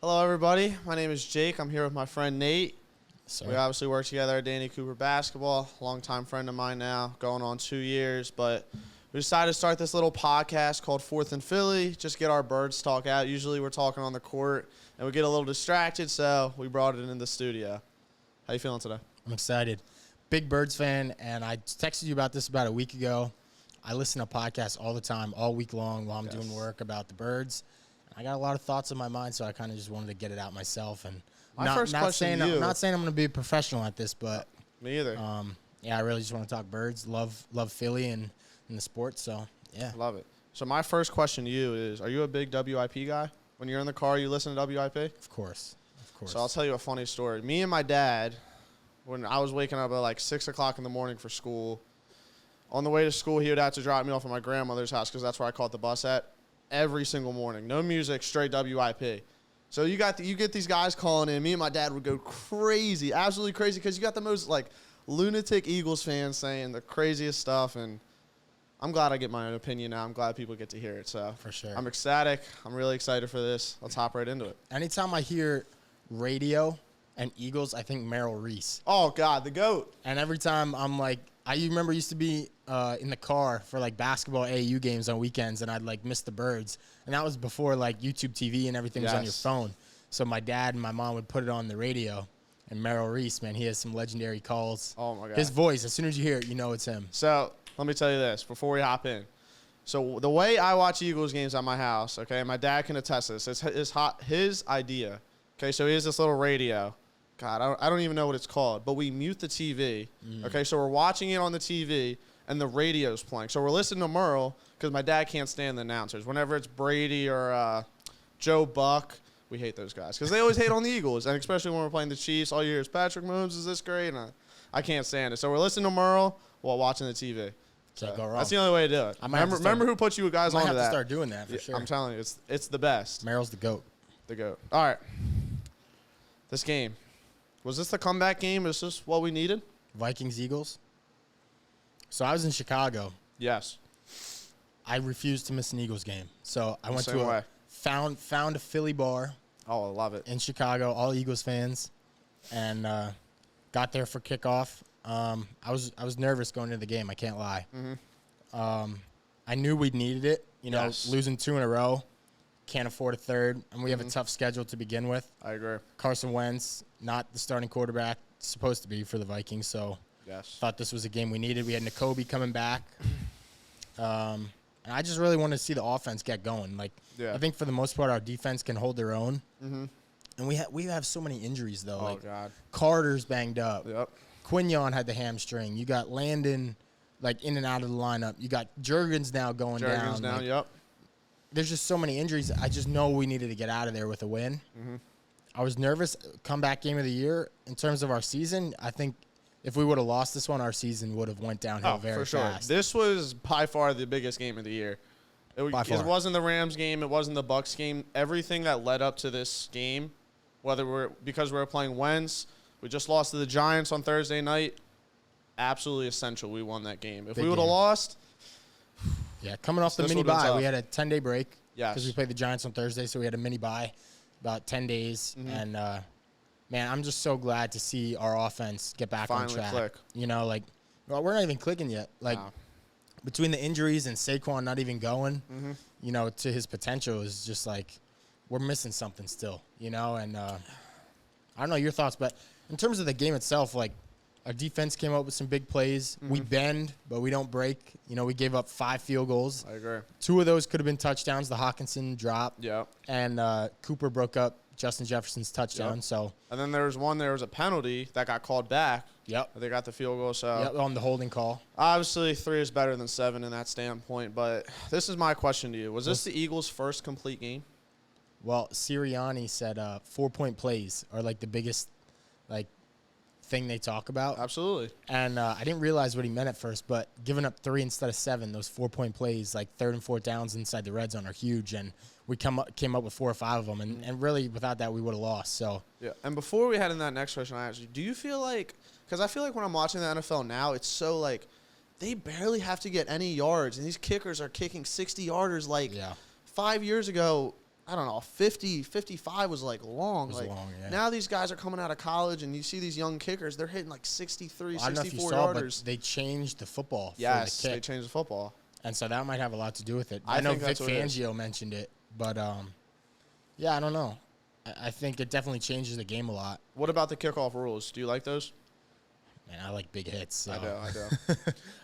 Hello, everybody. My name is Jake. I'm here with my friend Nate. Sir. We obviously work together at Danny Cooper Basketball. Longtime friend of mine now, going on 2 years. But we decided to start this little podcast called Fourth and Philly, just get our birds talk out. Usually we're talking on the court, and we get a little distracted, so we brought it in the studio. How you feeling today? I'm excited. Big Birds fan, and I texted you about this about a week ago. I listen to podcasts all the time, all week long while I'm doing work about the Birds. I got a lot of thoughts in my mind, so I kind of just wanted to get it out myself. And First question to you. I'm not saying I'm going to be a professional at this, but Me either. I really just want to talk Birds. Love Philly and the sport. So yeah, Love it. So my first question to you is: are you a big WIP guy? When you're in the car, you listen to WIP? of course. So I'll tell you a funny story. Me and my dad, when I was waking up at like 6 o'clock in the morning for school, on the way to school, he would have to drop me off at my grandmother's house because that's where I caught the bus at every single morning. No music, straight WIP. So you get these guys calling in. Me and my dad would go crazy, absolutely crazy, because you got the most like lunatic Eagles fans saying the craziest stuff, and I'm glad I get my own opinion now. I'm glad people get to hear it. So For sure. I'm ecstatic. I'm really excited for this. Let's hop right into it. Anytime I hear radio and Eagles, I think Merrill Reese. Oh God, the GOAT. And every time I'm like, I remember used to be in the car for like basketball AAU games on weekends, and I'd like miss the Birds. And that was before like YouTube TV and everything was on your phone. So my dad and my mom would put it on the radio. And Merrill Reese, man, he has some legendary calls. Oh my God. His voice, as soon as you hear it, you know it's him. So let me tell you this before we hop in. So the way I watch Eagles games at my house, okay, my dad can attest to this. It's his idea. Okay, so he has this little radio. God, I don't even know what it's called, but we mute the TV. Okay, so we're watching it on the TV, and the radio's playing. So we're listening to Merle because my dad can't stand the announcers. Whenever it's Brady or Joe Buck, we hate those guys because they always hate on the Eagles, and especially when we're playing the Chiefs. All you hear is Patrick Mahomes is this great, and I can't stand it. So we're listening to Merle while watching the TV. Can't go wrong. That's the only way to do it. Remember who put you guys I onto have that? to start doing that for sure. I'm telling you, it's the best. Merrill's the GOAT. The GOAT. All right. This game. Was this the comeback game? Is this what we needed? Vikings, Eagles. So I was in Chicago. Yes. I refused to miss an Eagles game. So I went Same to way. found a Philly bar Oh, I love it. in Chicago, all Eagles fans, and got there for kickoff. I was nervous going into the game. I can't lie. I knew we'd needed it. Yes. Losing 2 in a row, can't afford a third, and we have a tough schedule to begin with. I agree. Carson Wentz, not the starting quarterback, supposed to be for the Vikings. So Yes. thought this was a game we needed. We had N'Kobe coming back. And I just really wanted to see the offense get going. Like, Yeah. I think for the most part, our defense can hold their own. And we have so many injuries, though. Oh, like, God. Carter's banged up. Yep. Quignon had the hamstring. You got Landon, like, in and out of the lineup. You got Juergens now going down. Like, yep. there's just so many injuries. I just know we needed to get out of there with a win. I was nervous. Comeback game of the year. In terms of our season, I think if we would have lost this one, our season would have went downhill very for sure. fast. This was by far the biggest game of the year. It wasn't the Rams game. It wasn't the Bucks game. Everything that led up to this game, because we were playing Wentz, we just lost to the Giants on Thursday night. Absolutely essential. We won that game. If Big we would have game. lost, Yeah, coming off the This mini would've been bye, tough. we had a 10-day break. Yes. Because we played the Giants on Thursday, so we had a mini bye, about 10 days. And, man, I'm just so glad to see our offense get back on Finally track. click. Well, we're not even clicking yet. Like, No. between the injuries and Saquon not even going, to his potential is just like we're missing something still, And I don't know your thoughts, but in terms of the game itself, like, our defense came up with some big plays. We bend, but we don't break. We gave up 5 field goals. I agree. 2 of those could have been touchdowns. The Hawkinson drop. Yep. And Cooper broke up Justin Jefferson's touchdown. Yep. So, And then there was a penalty that got called back. yep. They got the field goal. So On the holding call. obviously 3 is better than 7 in that standpoint. But this is my question to you: was this the Eagles' first complete game? Well, Sirianni said 4-point plays are like the biggest thing they talk about. Absolutely. And I didn't realize what he meant at first, but giving up 3 instead of 7, those 4-point plays, like 3rd and 4th downs inside the red zone, are huge. And we came up with 4 or 5 of them. And really, without that, we would have lost. So Yeah. And before we head in that next question, I asked you, do you feel like – because I feel like when I'm watching the NFL now, it's so like they barely have to get any yards. And these kickers are kicking 60-yarders like 5 years ago. I don't know, 50, 55 was like long. It was like long, yeah. now these guys are coming out of college, and you see these young kickers, they're hitting like 63, I don't know if you 64 saw, yarders. but they changed the football Yes, for the they kick. changed the football. And so that might have a lot to do with it. I know think Vic that's what it is. Fangio mentioned it, but yeah, I don't know. I think it definitely changes the game a lot. What about the kickoff rules? Do you like those? Man, I like big hits. So. I do.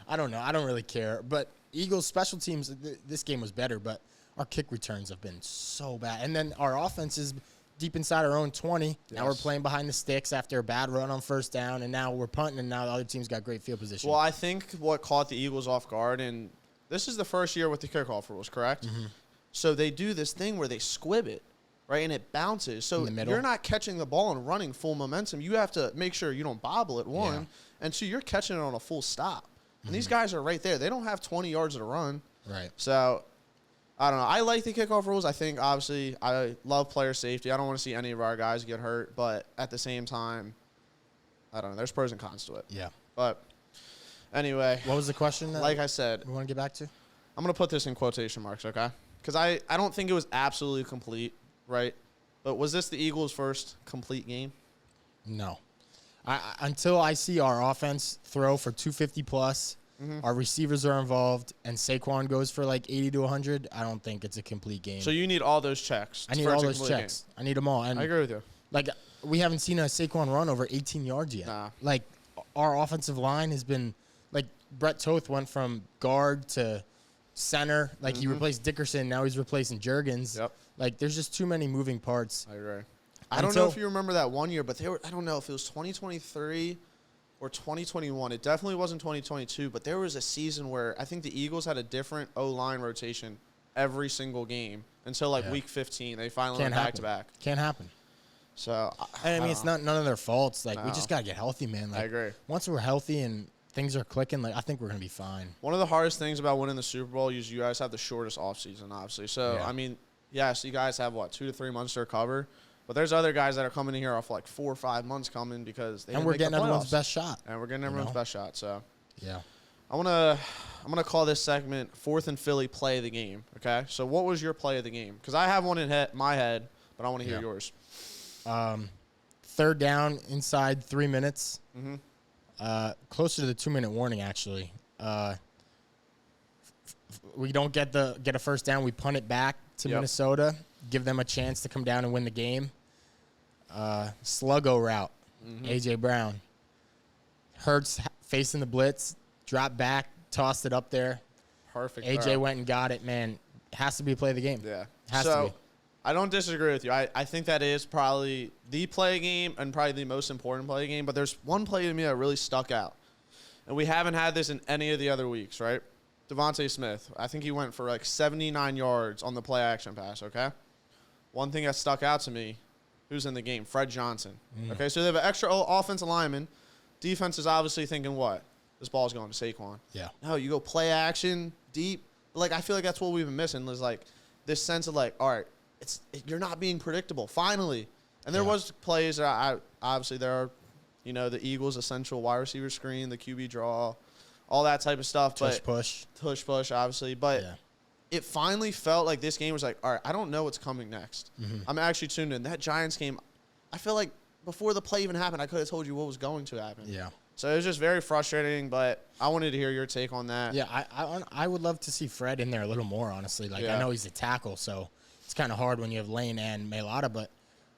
I don't know. I don't really care. But Eagles special teams, this game was better, but our kick returns have been so bad. And then our offense is deep inside our own 20. Yes. Now we're playing behind the sticks after a bad run on first down, and now we're punting, and now the other team's got great field position. Well, I think what caught the Eagles off guard, and this is the first year with the kickoff rules, correct? Mm-hmm. So they do this thing where they squib it, right, and it bounces. So you're not catching the ball and running full momentum. You have to make sure you don't bobble it, one, and two, you're catching it on a full stop. And these guys are right there. They don't have 20 yards to run. Right. So, I don't know. I like the kickoff rules. I think, obviously, I love player safety. I don't want to see any of our guys get hurt. But at the same time, I don't know. There's pros and cons to it. Yeah. But anyway. What was the question? Like I said. We want to get back to? I'm going to put this in quotation marks, okay? Because I don't think it was absolutely complete, right? But was this the Eagles' first complete game? No. Until I see our offense throw for 250 plus, our receivers are involved, and Saquon goes for like 80 to 100, I don't think it's a complete game. So you need all those checks. I need all those checks. I need them all. And I agree with you. Like, we haven't seen a Saquon run over 18 yards yet. Nah. Like, our offensive line has been, like, Brett Toth went from guard to center. Like, he replaced Dickerson. Now he's replacing Juergens. Yep. Like, there's just too many moving parts. I agree. I don't know if you remember that one year, but I don't know if it was 2023 or 2021. It definitely wasn't 2022, but there was a season where I think the Eagles had a different O-line rotation every single game until like week 15. They finally went back-to-back. Can't happen. So, I mean, it's not none of their faults. Like, we just got to get healthy, man. Like, I agree. Once we're healthy and things are clicking, like, I think we're going to be fine. One of the hardest things about winning the Super Bowl is you guys have the shortest offseason, obviously. So, I mean, yes, you guys have, 2 to 3 months to recover. But there's other guys that are coming in here off like 4 or 5 months coming because they we're getting everyone's best shot. And we're getting everyone's best shot. So yeah, I'm gonna call this segment 4th and Philly play of the game. Okay. So what was your play of the game? Because I have one in my head, but I want to hear yours. 3rd down inside 3 minutes. Closer to the 2-minute warning actually. We don't get a 1st down. We punt it back to Minnesota. Give them a chance to come down and win the game. Sluggo route. A.J. Brown. Hurts facing the blitz. Drop back. Tossed it up there. Perfect. A.J. went and got it, man. Has to be a play of the game. Yeah. Has to be. I don't disagree with you. I think that is probably the play game and probably the most important play game. But there's one play to me that really stuck out. And we haven't had this in any of the other weeks, right? Devontae Smith. I think he went for like 79 yards on the play action pass, okay? One thing that stuck out to me, who's in the game? Fred Johnson. Okay, so they have an extra offensive lineman. Defense is obviously thinking what? This ball's going to Saquon. Yeah. No, you go play action, deep. Like, I feel like that's what we've been missing is, like, this sense of, like, all right, you're not being predictable, finally. And there was plays that obviously there are, the Eagles' essential wide receiver screen, the QB draw, all that type of stuff. Tush push, obviously. But it finally felt like this game was like, all right, I don't know what's coming next. I'm actually tuned in. That Giants game, I feel like before the play even happened, I could have told you what was going to happen. Yeah. So it was just very frustrating, but I wanted to hear your take on that. Yeah, I would love to see Fred in there a little more, honestly. Like, I know he's a tackle, so it's kind of hard when you have Lane and Mailata, but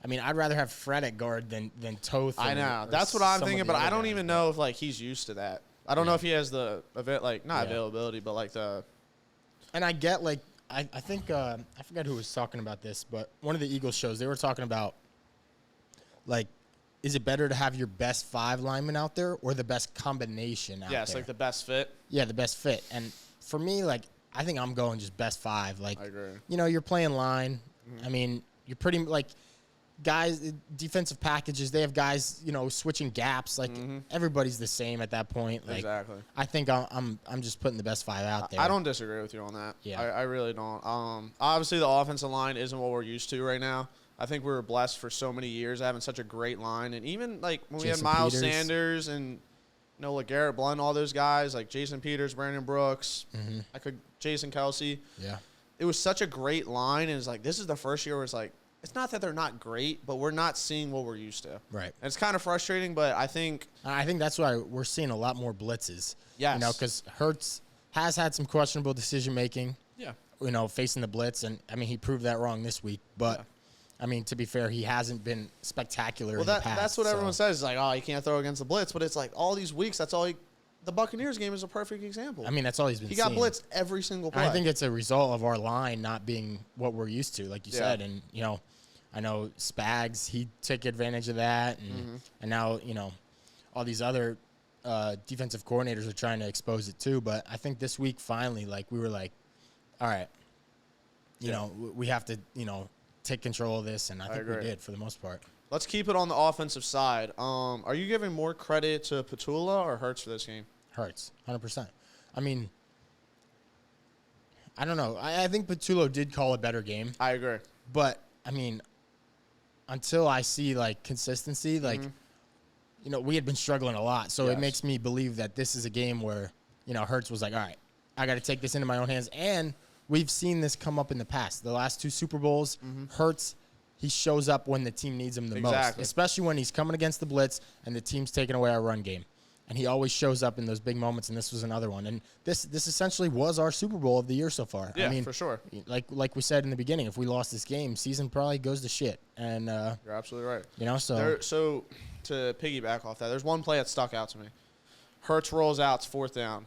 I mean, I'd rather have Fred at guard than Toth. I know. That's what I'm thinking, but I don't even know if, like, he's used to that. I don't know if he has the availability, but like the. And I get I think I forgot who was talking about this, but one of the Eagles shows they were talking about like, is it better to have your best 5 linemen out there or the best combination out there? Yes, like the best fit. Yeah, the best fit. And for me, like, I think I'm going just best 5. Like, I agree. You're playing line. I mean, you're pretty like. Guys, defensive packages, they have guys, switching gaps. Like, everybody's the same at that point. Like, exactly. I think I'm just putting the best 5 out there. I don't disagree with you on that. Yeah. I really don't. Obviously, the offensive line isn't what we're used to right now. I think we were blessed for so many years having such a great line. And even, like, when we had Miles Sanders and, like, Garrett Blunt, all those guys, like Jason Peters, Brandon Brooks, Jason Kelsey. Yeah. it was such a great line, and it's like this is the first year where it's like it's not that they're not great, but we're not seeing what we're used to. Right. And it's kind of frustrating, but I think that's why we're seeing a lot more blitzes. Yes. You know, because Hurts has had some questionable decision making. Yeah. You know, facing the blitz, and I mean he proved that wrong this week, but. Yeah. I mean, to be fair, he hasn't been spectacular in the past. That's what everyone says. It's like, oh, he can't throw against the blitz. But it's like all these weeks, that's all the Buccaneers game is a perfect example. I mean, that's all he's been He got seeing. blitzed every single play. I think it's a result of our line not being what we're used to, like you said. And, you know, I know Spags, he took advantage of that. And now, you know, all these other defensive coordinators are trying to expose it too. But I think this week, finally, like, we were like, all right, you know, we have to, you know, take control of this, and I think we did for the most part. Let's keep it on the offensive side. Are you giving more credit to Petula or Hurts for this game? Hurts, 100%. I mean, I don't know. I think Petula did call a better game. I agree. But, I mean, until I see, like, consistency, like, you know, we had been struggling a lot. So it makes me believe that this is a game where, you know, Hurts was like, all right, I got to take this into my own hands. And we've seen this come up in the past. The last 2 Super Bowls, Hurts, he shows up when the team needs him the most, especially when he's coming against the blitz and the team's taking away our run game. And he always shows up in those big moments, and this was another one. And this essentially was our Super Bowl of the year so far. Yeah, I mean, for sure. Like we said in the beginning, if we lost this game, season probably goes to shit. And you're absolutely right. You know, so to piggyback off that, there's one play that stuck out to me. Hurts rolls out, it's 4th down.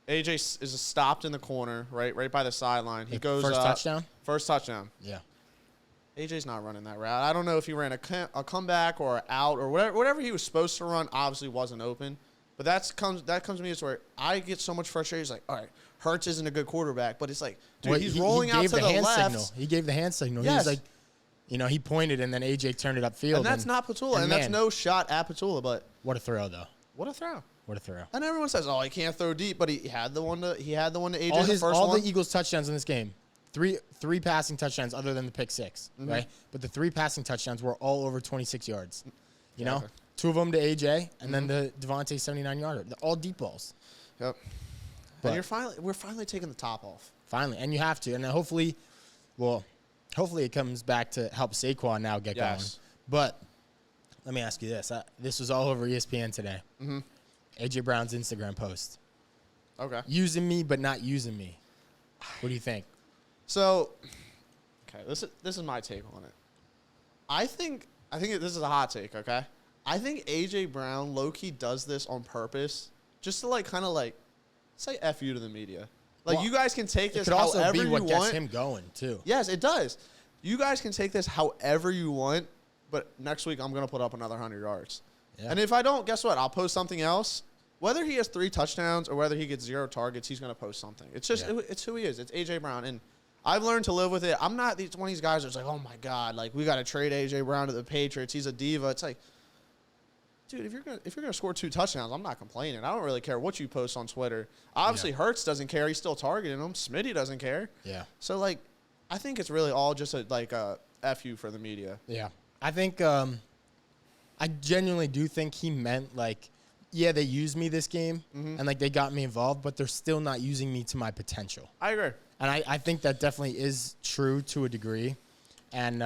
AJ is stopped in the corner, right by the sideline. He goes first touchdown. First touchdown. Yeah. AJ's not running that route. I don't know if he ran a comeback or an out or whatever he was supposed to run. Obviously wasn't open, but that comes to me as where I get so much frustration. It's like, all right, Hurts isn't a good quarterback, but it's like, dude, he's rolling out to the left. Signal. He gave the hand signal. Yes. He was like, you know, he pointed and then AJ turned it upfield. And that's not Petula, and that's no shot at Petula, but what a throw though. What a throw. What a throw. And everyone says, "Oh, he can't throw deep," but he had the one to AJ. All the Eagles touchdowns in this game, three passing touchdowns other than the pick 6, right? But the 3 passing touchdowns were all over 26 yards. You know, 2 of them to AJ, and then the Devontae 79-yarder. They're all deep balls. Yep. But we're finally taking the top off. Finally, and you have to, and hopefully it comes back to help Saquon now get going. But let me ask you this: this was all over ESPN today. AJ Brown's Instagram post. Okay. Using me, but not using me. What do you think? So, okay, this is my take on it. I think this is a hot take. Okay. I think AJ Brown low-key does this on purpose, just to kind of say F you to the media. You guys can take this however you want. It could also be what gets him going too. Yes, it does. You guys can take this however you want, but next week I'm gonna put up another 100 yards. Yeah. And if I don't, guess what? I'll post something else. Whether he has 3 touchdowns or whether he gets 0 targets, he's going to post something. It's just it's who he is. It's A.J. Brown. And I've learned to live with it. I'm not one of these guys that's like, oh, my God, we got to trade A.J. Brown to the Patriots. He's a diva. It's like, dude, if you're gonna score 2 touchdowns, I'm not complaining. I don't really care what you post on Twitter. Obviously, Hurts doesn't care. He's still targeting him. Smitty doesn't care. Yeah. So, I think it's really all just a F you for the media. Yeah. I think I genuinely do think he meant, they used me this game, and, they got me involved, but they're still not using me to my potential. I agree. And I think that definitely is true to a degree. And,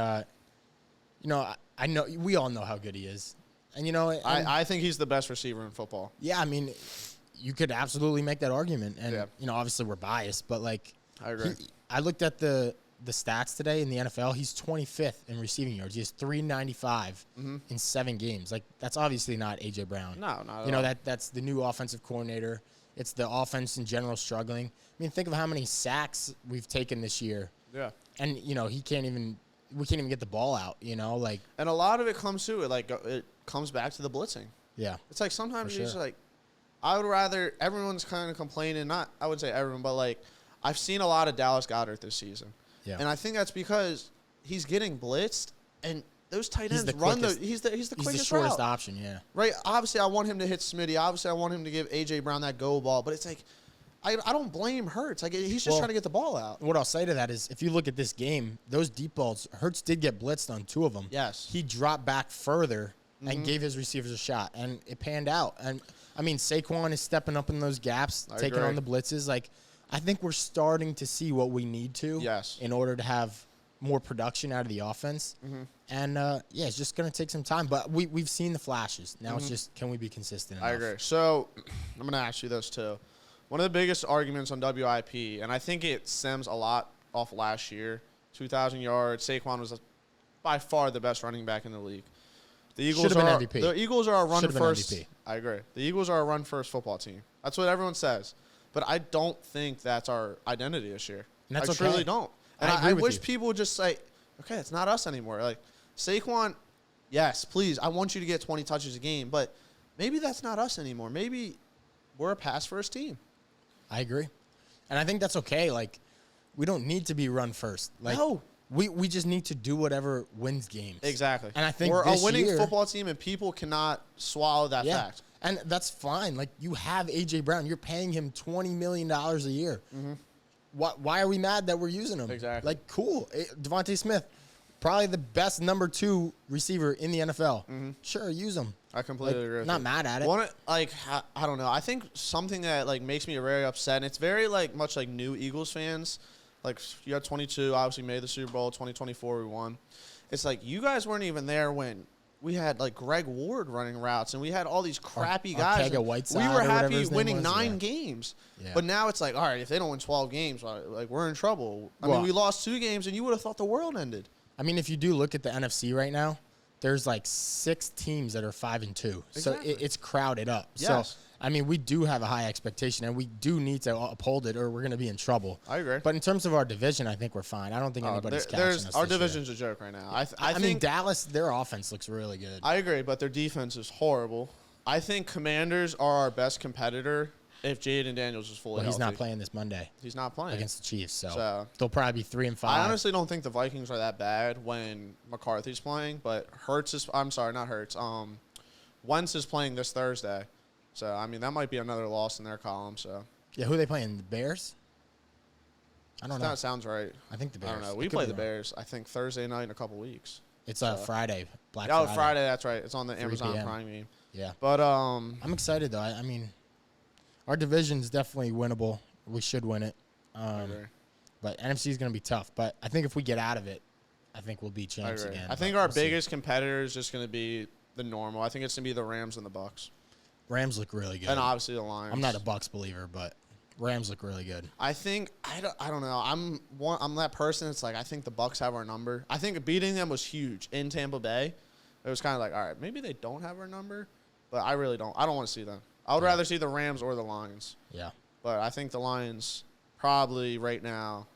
you know, I know we all know how good he is. And, you know, I think he's the best receiver in football. Yeah, I mean, you could absolutely make that argument. And, you know, obviously we're biased, but, I agree. I looked at the stats today in the NFL. He's 25th in receiving yards. He has 395 in 7 games. That's obviously not A.J. Brown. No, not You know, that's the new offensive coordinator. It's the offense in general struggling. I mean, think of how many sacks we've taken this year. Yeah. And, you know, we can't even get the ball out, you know, And a lot of it comes to it, it comes back to the blitzing. Yeah. It's sometimes you're just I would rather, everyone's kind of complaining, not, I would say everyone, but I've seen a lot of Dallas Goedert this season. Yeah. And I think that's because he's getting blitzed, and those tight ends run the. He's the quickest route. He's the shortest option, yeah. Right. Obviously, I want him to hit Smitty. Obviously, I want him to give A.J. Brown that go ball. But it's I don't blame Hurts. He's just trying to get the ball out. What I'll say to that is, if you look at this game, those deep balls, Hurts did get blitzed on 2 of them. Yes. He dropped back further and gave his receivers a shot, and it panned out. And I mean, Saquon is stepping up in those gaps, taking on the blitzes. I think we're starting to see what we need to Yes. in order to have more production out of the offense. And, yeah, it's just going to take some time. But we've seen the flashes. Now it's just, can we be consistent enough? I agree. So I'm going to ask you this, too. One of the biggest arguments on WIP, and I think it stems a lot off last year, 2,000 yards. Saquon was by far the best running back in the league. The Eagles Should've been are MVP. the Eagles are a run Should've been first. MVP. I agree. The Eagles are a run first football team. That's what everyone says. But I don't think that's our identity this year. And that's I okay. truly don't. And I agree with wish you. people would just say, okay, it's not us anymore. Like Saquon, yes, please, I want you to get 20 touches a game, but maybe that's not us anymore. Maybe we're a pass first team. I agree. And I think that's okay. Like, we don't need to be run first. Like, No. We just need to do whatever wins games. Exactly. And I think we're this a winning year, football team, and people cannot swallow that yeah. fact. And that's fine. Like, you have A.J. Brown. You're paying him $20 million a year. Why are we mad that we're using him? Exactly. Like, cool. Devontae Smith, probably the best number 2 receiver in the NFL. Sure, use him. I completely agree with Not you. mad at it. I don't know. I think something that like makes me very upset, and it's very like much like new Eagles fans. Like you had 22, obviously made the Super Bowl. 2024, we won. It's like you guys weren't even there when we had like Greg Ward running routes, and we had all these crappy guys. Whiteside We were or whatever happy his name winning was, 9 yeah. games, Yeah. but now it's like, all right, if they don't win 12 games, like we're in trouble. I Well- mean, we lost 2 games, and you would have thought the world ended. I mean, if you do look at the NFC right now, there's like 6 teams that are 5-2. So Exactly. it's crowded up. Yes. So, I mean, we do have a high expectation, and we do need to uphold it, or we're going to be in trouble. I agree. But in terms of our division, I think we're fine. I don't think anybody's catching us Our this year. division's a joke right now. I mean, think Dallas, their offense looks really good. I agree, but their defense is horrible. I think Commanders are our best competitor if Jaden Daniels is fully Well, he's healthy. not playing this Monday He's not playing. against the Chiefs, so So- they'll probably be 3-5. I honestly don't think the Vikings are that bad when McCarthy's playing, but I'm sorry, not Hurts. Wentz is playing this Thursday. So, I mean, that might be another loss in their column. So, Yeah, who are they playing? The Bears? I don't know. that sounds right. I think the I Bears. don't know. I We could play be the wrong. Bears, I think, Thursday night in a couple weeks. It's Friday, Black Oh, Friday. Friday, that's right. It's on the 3 Amazon p.m. Prime game. Yeah. But, I'm excited, though. I mean, our division's definitely winnable. We should win it. I agree. But NFC is going to be tough. But I think if we get out of it, I think we'll be I champs agree. again. I think but our we'll see. biggest competitor is just going to be the normal. I think it's going to be the Rams and the Bucks. Rams look really good. And obviously the Lions. I'm not a Bucks believer, but Rams look really good. I think I don't know. I'm that person. It's like I think the Bucks have our number. I think beating them was huge in Tampa Bay. It was kind of like, all right, maybe they don't have our number, but I really don't. I don't want to see them. I would rather see the Rams or the Lions. Yeah. But I think the Lions probably right now,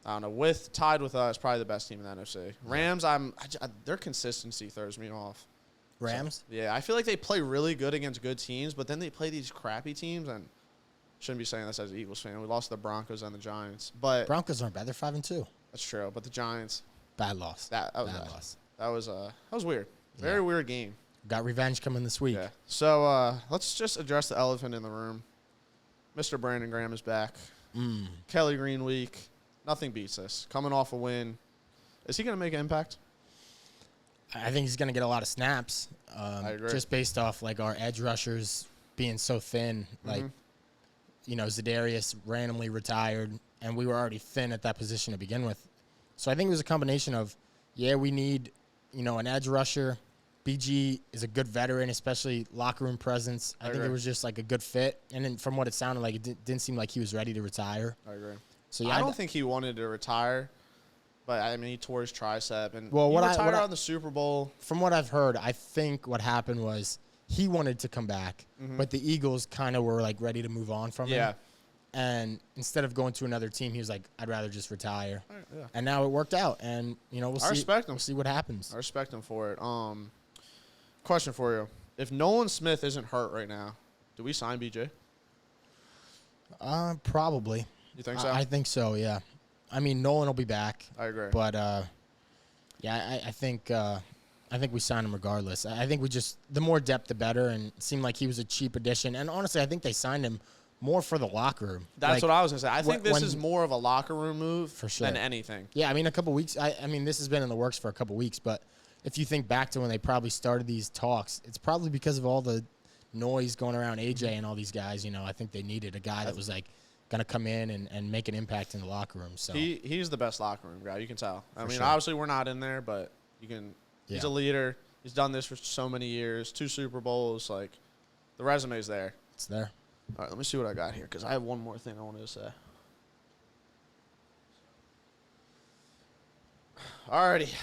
I don't know, tied with us, probably the best team in the NFC. Rams, their consistency throws me off. Rams? So, yeah, I feel like they play really good against good teams, but then they play these crappy teams, and shouldn't be saying this as an Eagles fan. We lost to the Broncos and the Giants, but Broncos aren't bad. They're 5-2. that's true. But the Giants, Bad loss. that was Bad bad. loss. That was weird. Very weird game. Got revenge coming this week. Yeah. So let's just address the elephant in the room. Mr. Brandon Graham is back. Kelly Green week. Nothing beats this. Coming off a win. Is he going to make an impact? I think he's going to get a lot of snaps. I agree. Just based off like our edge rushers being so thin. Like, you know, Za'Darius randomly retired, and we were already thin at that position to begin with. So I think it was a combination of, we need, you know, an edge rusher. BG is a good veteran, especially locker room presence. I think agree. it was just like a good fit. And then from what it sounded like, it didn't seem like he was ready to retire. I agree. So I don't think he wanted to retire, but I mean, he tore his tricep. And Well, he what I- retired what I- on the Super Bowl. From what I've heard, I think what happened was he wanted to come back, but the Eagles kind of were like ready to move on from Yeah. him. And instead of going to another team, he was like, I'd rather just retire. Yeah. And now it worked out. And, you know, I respect him. We'll see what happens. I respect him for it. Question for you. If Nolan Smith isn't hurt right now, do we sign BJ? Probably. You think so? I think so, yeah. I mean, Nolan will be back. I agree. But, I think we sign him regardless. I think the more depth, the better. And it seemed like he was a cheap addition. And honestly, I think they signed him more for the locker room. That's Like, what I was going to say. I think this when- is more of a locker room move For sure. than anything. Yeah, I mean, a couple weeks. I mean, this has been in the works for a couple weeks, but if you think back to when they probably started these talks, it's probably because of all the noise going around AJ and all these guys. You know, I think they needed a guy that was like gonna come in and make an impact in the locker room. So he's the best locker room guy. You can tell. I mean, sure. obviously we're not in there, but you can. Yeah. He's a leader. He's done this for so many years. 2 Super Bowls. Like, the resume's there. It's there. All right, let me see what I got here because I have one more thing I wanted to say. Alrighty.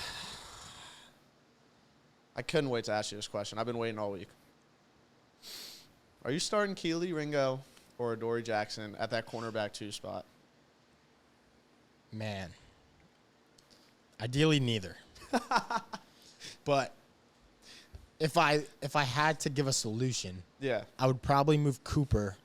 I couldn't wait to ask you this question. I've been waiting all week. Are you starting Keely Ringo or Adoree Jackson at that cornerback 2 spot? Man. Ideally, neither. But if I had to give a solution, Yeah. I would probably move Cooper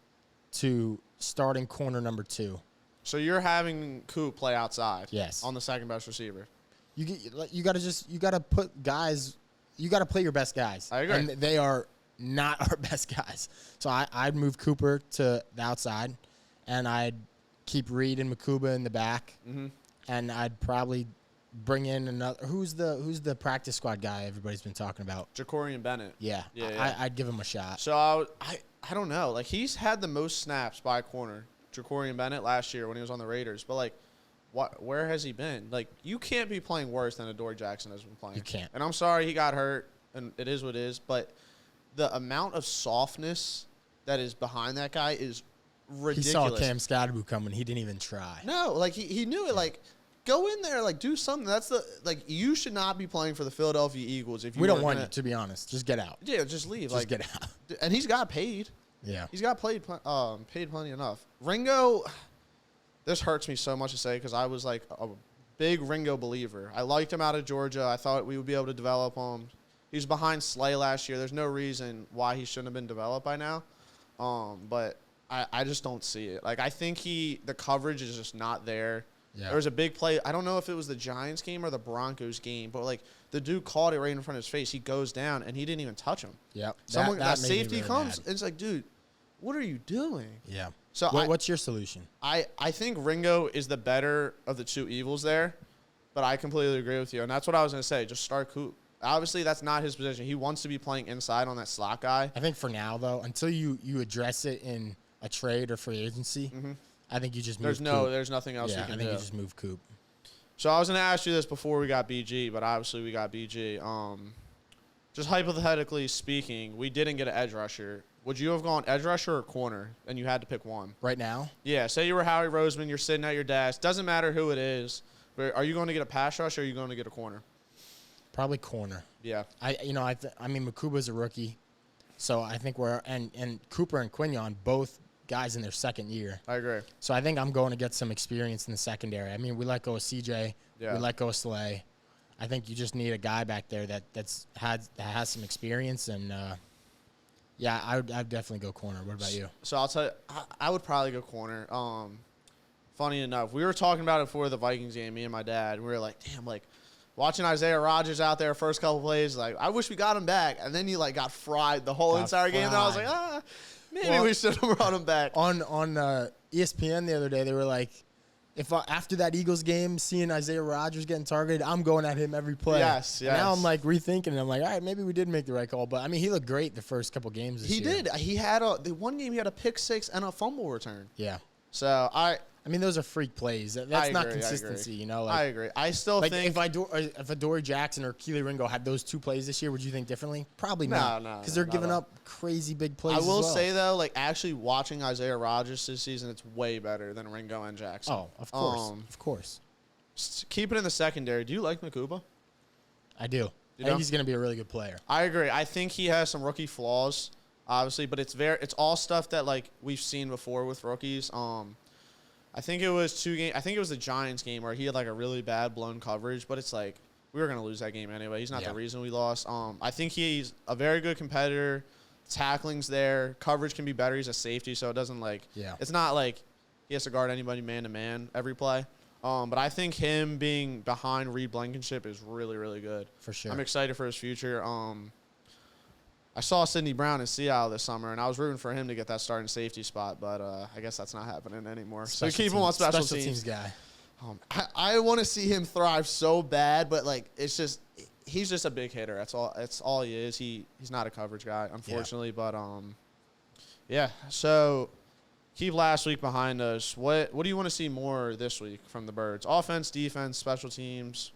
to starting corner number 2. So you're having Coop play outside. Yes. On the second best receiver. You gotta put guys. You gotta play your best guys. I agree. And they are not our best guys. So I'd move Cooper to the outside, and I'd keep Reed and Makuba in the back, and I'd probably bring in another. Who's the practice squad guy everybody's been talking about? Jacorian Bennett. Yeah. I'd give him a shot. So I don't know. Like, he's had the most snaps by a corner, Jacorian Bennett, last year when he was on the Raiders. But, like, where has he been? Like, you can't be playing worse than Adoree Jackson has been playing. You can't. And I'm sorry he got hurt, and it is what it is. But the amount of softness that is behind that guy is ridiculous. He saw Cam Scottaboo coming. He didn't even try. No, like, he knew it. Like, go in there, like, do something. That's you should not be playing for the Philadelphia Eagles if you We don't want you, to be honest. Just get out. Yeah, just leave. Just get out. And he's got paid. Yeah. He's got paid plenty enough. Ringo, this hurts me so much to say because I was like a big Ringo believer. I liked him out of Georgia. I thought we would be able to develop him. He was behind Slay last year. There's no reason why he shouldn't have been developed by now. But I just don't see it. Like, I think the coverage is just not there. Yeah. There was a big play. I don't know if it was the Giants game or the Broncos game, but, like, the dude caught it right in front of his face. He goes down, and he didn't even touch him. Yep. That made me safety really comes, mad. it's like, dude, what are you doing? Yeah. So what's your solution? I think Ringo is the better of the 2 evils there, but I completely agree with you. And that's what I was going to say. Just start Coop. Obviously, that's not his position. He wants to be playing inside on that slot guy. I think for now, though, until you address it in a trade or free agency, I think you just move Coop. There's nothing else you can do. I think you just move Coop. So I was going to ask you this before we got BG, but obviously we got BG. Just hypothetically speaking, we didn't get an edge rusher. Would you have gone edge rusher or corner, and you had to pick one? Right now? Yeah, say you were Howie Roseman, you're sitting at your desk. Doesn't matter who it is, but are you going to get a pass rush or are you going to get a corner? Probably corner. Yeah. I mean, Makuba's a rookie, so I think and Cooper and Quignon, both guys in their second year. I agree. So I think I'm going to get some experience in the secondary. I mean, we let go of CJ. Yeah. We let go of Slay. I think you just need a guy back there that has some experience and. Yeah, I'd definitely go corner. What about you? So I'll tell you, I would probably go corner. Funny enough, we were talking about it before the Vikings game, me and my dad. We were like, damn, like, watching Isaiah Rodgers out there first couple plays, like, I wish we got him back. And then he, like, got fried the whole entire game. And I was like, maybe we should have brought him back. On ESPN the other day, they were like, after that Eagles game, seeing Isaiah Rodgers getting targeted, I'm going at him every play. Yes. And now I'm like rethinking, and I'm like, all right, maybe we did make the right call. But I mean, he looked great the first couple games this year. He did. He had the one game he had a pick 6 and a fumble return. Yeah. So I mean, those are freak plays. That's not agree, consistency, you know. I agree. I still think if Adoree Jackson or Keely Ringo had those 2 plays this year, would you think differently? Probably not. No, because they're giving up crazy big plays. I will as well. say though, like, actually watching Isaiah Rodgers this season, it's way better than Ringo and Jackson. Oh, of course, of course. Keep it in the secondary. Do you like Makuba? I do. I think he's going to be a really good player. I agree. I think he has some rookie flaws, obviously, but it's all stuff that, like, we've seen before with rookies. I think it was 2 games. I think it was the Giants game where he had, like, a really bad blown coverage, but it's like we were going to lose that game anyway. He's not the reason we lost. I think he's a very good competitor. Tackling's there. Coverage can be better. He's a safety, so it doesn't, like, it's not like he has to guard anybody man-to-man every play. But I think him being behind Reed Blankenship is really, really good. For sure. I'm excited for his future. I saw Sidney Brown in Seattle this summer, and I was rooting for him to get that starting safety spot, but I guess that's not happening anymore. So keep him on special teams guy. I want to see him thrive so bad, but, like, it's just he's just a big hitter. That's all he is. He's not a coverage guy, unfortunately. Yeah. But yeah. So keep last week behind us. What do you want to see more this week from the Birds? Offense, defense, special teams,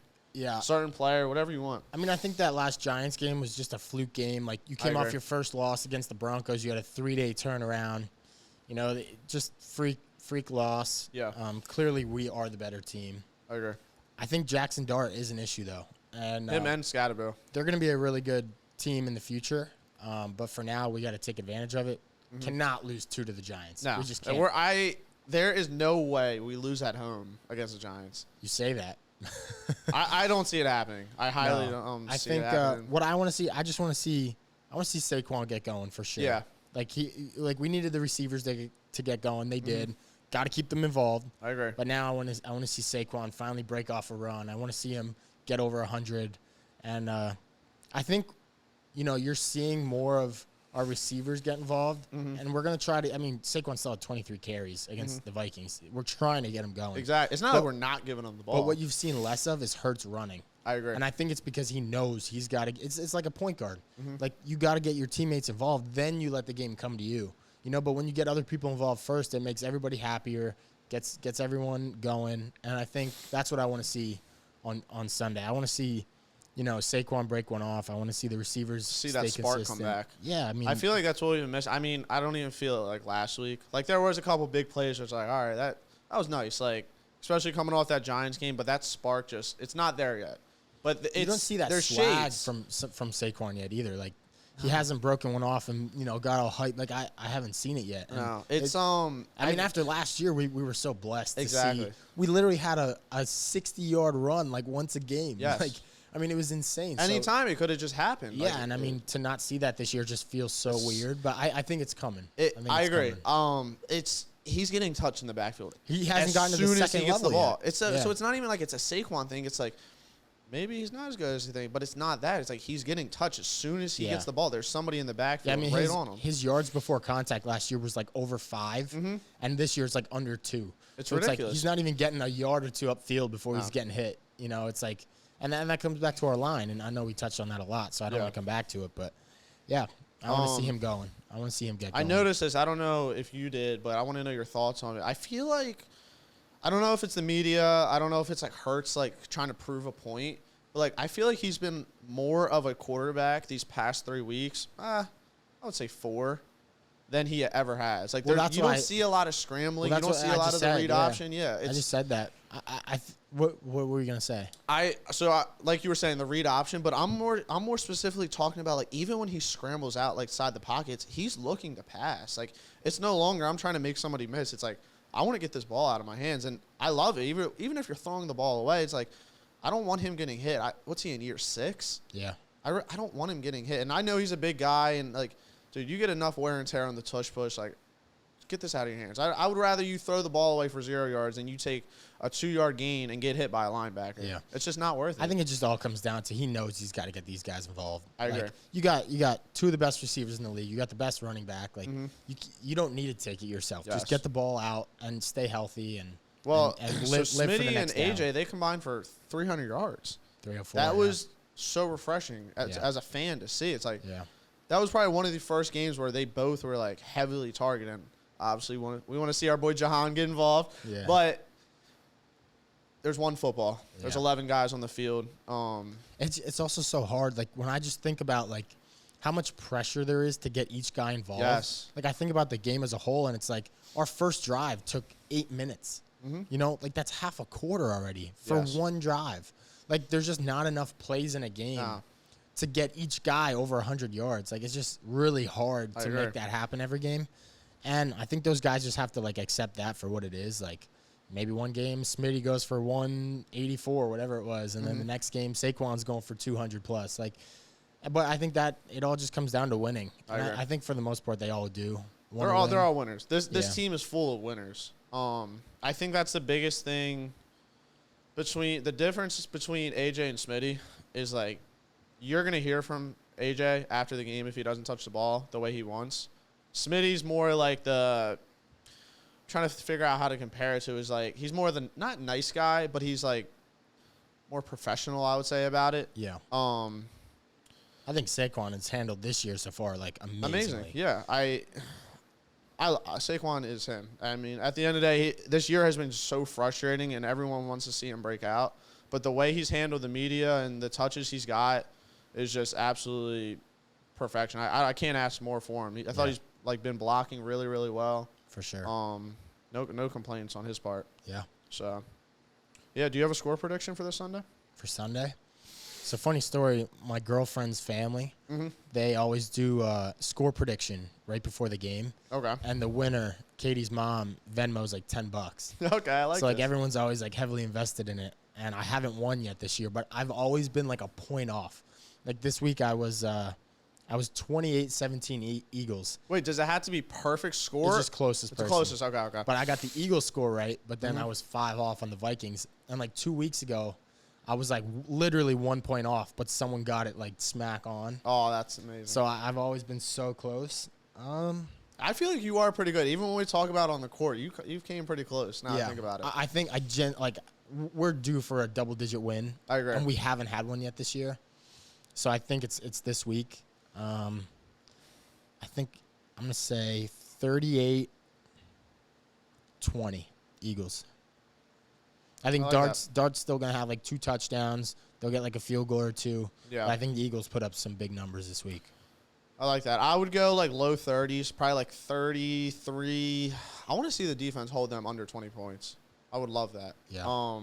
certain player, whatever you want. I mean, I think that last Giants game was just a fluke game. Like, you came off your first loss against the Broncos. You had a 3-day turnaround. You know, just freak loss. Yeah. Clearly, we are the better team. I agree. I think Jackson Dart is an issue, though. And him and Scatterbill. They're going to be a really good team in the future. But for now, we got to take advantage of it. Mm-hmm. Cannot lose 2 to the Giants. No. We just can't. There is no way we lose at home against the Giants. You say that. I don't see it happening. I highly don't see it happening. What I want to see, I want to see Saquon get going for sure. Yeah. We needed the receivers to get going. They did. Got to keep them involved. I agree. But now I want to see Saquon finally break off a run. I want to see him get over 100. And I think, you're seeing more of our receivers get involved. And we're going to try to – I mean, Saquon still had 23 carries against the Vikings. We're trying to get him going. Exactly. It's not like we're not giving him the ball. But what you've seen less of is Hurts running. I agree. And I think it's because he knows he's got to – it's like a point guard. Like, you got to get your teammates involved. Then you let the game come to you. But when you get other people involved first, it makes everybody happier, gets everyone going. And I think that's what I want to see on Sunday. I want to see – Saquon break one off. I want to see the receivers see that spark consistent. come back. Yeah, I mean, I feel like that's what we missed. I mean, I don't even feel it like last week. Like there was a couple big plays where it's like, all right, that was nice. Like especially coming off that Giants game, but that spark it's not there yet. But you don't see that swag from Saquon yet either. Like he hasn't broken one off and got all hyped. Like I haven't seen it yet. And no, it's I mean, after last year, we were so blessed. Exactly. To see. We literally had a 60-yard run like once a game. Yes. Like. I mean, it was insane. Anytime it could have just happened. Yeah, and I mean, to not see that this year just feels so weird. But I think it's coming. I agree. He's getting touched in the backfield. He hasn't gotten to the second level yet. So it's not even like it's a Saquon thing. It's like maybe he's not as good as you think, but it's not that. It's like he's getting touched as soon as he gets the ball. There's somebody in the backfield on him. His yards before contact last year was like over 5, and this year it's like under 2. It's ridiculous. It's like he's not even getting a yard or 2 upfield before he's getting hit. It's like. And that comes back to our line, and I know we touched on that a lot, so I don't want to come back to it. But, yeah, I want to see him going. I want to see him get going. I noticed this. I don't know if you did, but I want to know your thoughts on it. I feel like I don't know if it's the media. I don't know if it's like Hurts like trying to prove a point. But, like, I feel like he's been more of a quarterback these past 3 weeks. I would say 4 than he ever has. Like, you don't see a lot of scrambling. You don't see a lot of the read option. Yeah, I just said that. What were you gonna say? Like you were saying, the read option, but I'm more specifically talking about like even when he scrambles out like side the pockets, he's looking to pass. Like it's no longer I'm trying to make somebody miss. It's like I want to get this ball out of my hands, and I love it. Even if you're throwing the ball away, it's like I don't want him getting hit. What's he in year 6? Yeah, I don't want him getting hit, and I know he's a big guy, and like dude, you get enough wear and tear on the tush push, like. Get this out of your hands. I would rather you throw the ball away for 0 yards than you take a 2-yard gain and get hit by a linebacker. Yeah. It's just not worth it. I think it just all comes down to he knows he's got to get these guys involved. I agree. You got 2 of the best receivers in the league. You got the best running back. Like you don't need to take it yourself. Yes. Just get the ball out and stay healthy and live for the next and AJ, down. they combined for 300 yards. 304. That was so refreshing as a fan to see. It's like that was probably one of the first games where they both were like heavily targeted. Obviously, we want to see our boy Jahan get involved. Yeah. But there's one football. There's 11 guys on the field. It's also so hard. Like, when I just think about, like, how much pressure there is to get each guy involved. Yes. Like, I think about the game as a whole, and it's like our first drive took 8 minutes. Like, that's half a quarter already for one drive. Like, there's just not enough plays in a game to get each guy over 100 yards. Like, it's just really hard to make that happen every game. And I think those guys just have to, like, accept that for what it is. Like, maybe one game Smitty goes for 184, whatever it was, and then the next game Saquon's going for 200+. Like, but I think that it all just comes down to winning. I think for the most part they all do. They're all winners. This team is full of winners. I think that's the biggest thing the difference between AJ and Smitty is, like, you're going to hear from AJ after the game if he doesn't touch the ball the way he wants. Smitty's more like trying to figure out how to compare it to is like he's more the not nice guy, but he's like more professional, I would say, about it. Yeah. I think Saquon has handled this year so far like amazingly. Amazing. Yeah. Saquon is him. I mean, at the end of the day, this year has been so frustrating, and everyone wants to see him break out. But the way he's handled the media and the touches he's got is just absolutely perfection. I can't ask more for him. I thought he's been blocking really, really well. For sure. No complaints on his part. Yeah. So, yeah. Do you have a score prediction for this Sunday? For Sunday? It's a funny story. My girlfriend's family, they always do a score prediction right before the game. Okay. And the winner, Katie's mom, Venmo's like $10. Okay, I like. So like this. everyone's always like heavily invested in it, and I haven't won yet this year, but I've always been like a point off. Like this week, I was 28-17 Eagles. Wait, does it have to be perfect score? It's just closest. It's the closest. Okay. But I got the Eagles score right, but then I was 5 off on the Vikings. And like 2 weeks ago, I was like literally 1 point off, but someone got it like smack on. Oh, that's amazing. So I've always been so close. I feel like you are pretty good. Even when we talk about on the court, you came pretty close. Now I think about it. I think we're due for a double-digit win. I agree. And we haven't had one yet this year. So I think it's this week. I think I'm going to say 38-20 Eagles. I think Dart's still going to have like 2 touchdowns. They'll get like a field goal or 2. Yeah. But I think the Eagles put up some big numbers this week. I like that. I would go like low 30s, probably like 33. I want to see the defense hold them under 20 points. I would love that. Yeah. I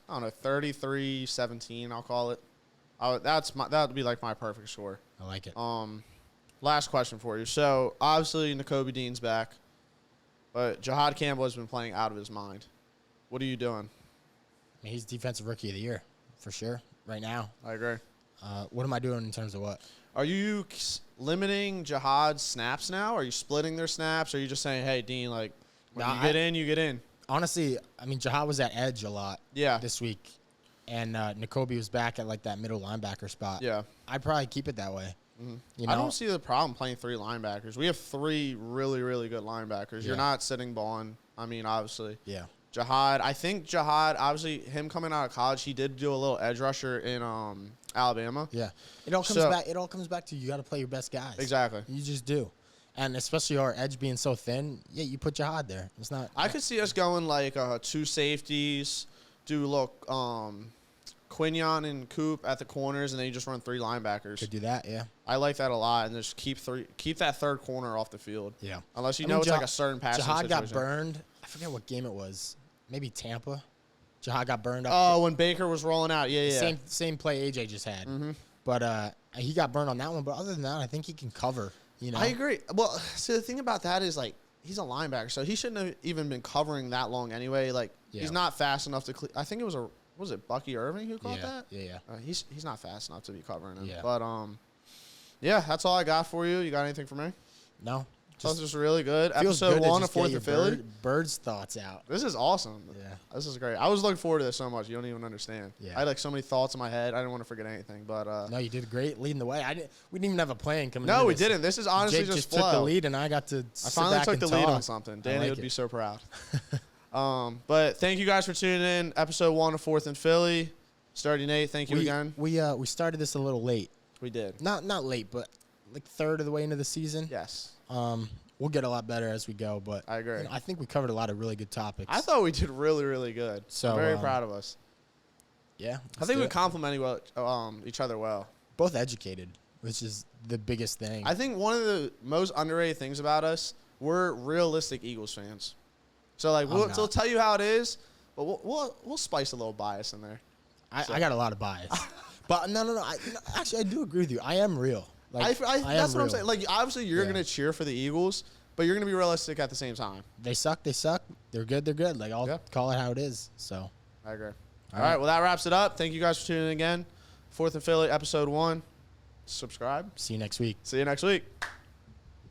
don't know, 33-17, I'll call it. That would be like my perfect score. I like it. Last question for you. So, obviously, Nakobe Dean's back, but Jahad Campbell has been playing out of his mind. What are you doing? I mean, he's Defensive Rookie of the Year, for sure, right now. I agree. What am I doing in terms of what? Are you limiting Jahad's snaps now? Are you splitting their snaps? Or are you just saying, hey, Dean, like, when you get in, you get in? Honestly, I mean, Jahad was at edge a lot this week, and Nakobe was back at, like, that middle linebacker spot. Yeah. I'd probably keep it that way. Mm-hmm. You know? I don't see the problem playing 3 linebackers. We have 3 really, really good linebackers. Yeah. You're not sitting Bond. I mean, obviously. Yeah. Jahad, I think Jahad, obviously, him coming out of college, he did do a little edge rusher in Alabama. Yeah. It all comes back. It all comes back to you got to play your best guys. Exactly. You just do. And especially our edge being so thin, yeah, you put Jahad there. It's not. I could see us going like 2 safeties, do look Quinion and Coop at the corners, and then you just run 3 linebackers. Could do that, yeah. I like that a lot, and just keep that third corner off the field. Yeah. Unless it's like a certain passing Jahad situation. got burned. I forget what game it was. Maybe Tampa. Jahad got burned up. Oh, when Baker was rolling out. Yeah. Same play AJ just had. Mm-hmm. But he got burned on that one. But other than that, I think he can cover. You know. I agree. Well, see, the thing about that is, like, he's a linebacker, so he shouldn't have even been covering that long anyway. Like, he's not fast enough to I think it was it Bucky Irving who caught that? Yeah. He's not fast enough to be covering him. Yeah. But, yeah, that's all I got for you. You got anything for me? No. This is really good. Feels Episode good 1 of 4th and Philly. Bird's thoughts out. This is awesome. Yeah. This is great. I was looking forward to this so much. You don't even understand. Yeah. I had like so many thoughts in my head. I didn't want to forget anything. But no, you did great leading the way. We didn't even have a plan coming. No, into we this. didn't. This is honestly Jake just took the lead, and I got to. I finally took the lead on talk. something. Danny would be so proud. But thank you guys for tuning in. Episode 1 of 4th and Philly. Sturdy Nate, thank you again. We started this a little late. We did. Not late, but like third of the way into the season. Yes. We'll get a lot better as we go, but I agree. I think we covered a lot of really good topics. I thought we did really, really good. So I'm very proud of us. Yeah. I think we complement each other well. Both educated, which is the biggest thing. I think one of the most underrated things about us, we're realistic Eagles fans. So like we'll tell you how it is, but we'll spice a little bias in there. I got a lot of bias, but no. Actually, I do agree with you. I am real. Like, that's what I'm saying. Like, obviously, you're going to cheer for the Eagles, but you're going to be realistic at the same time. They suck. They're good. Like, I'll call it how it is. So I agree. All right. Well, that wraps it up. Thank you guys for tuning in again. 4th and Philly, episode 1. Subscribe. See you next week. See you next week.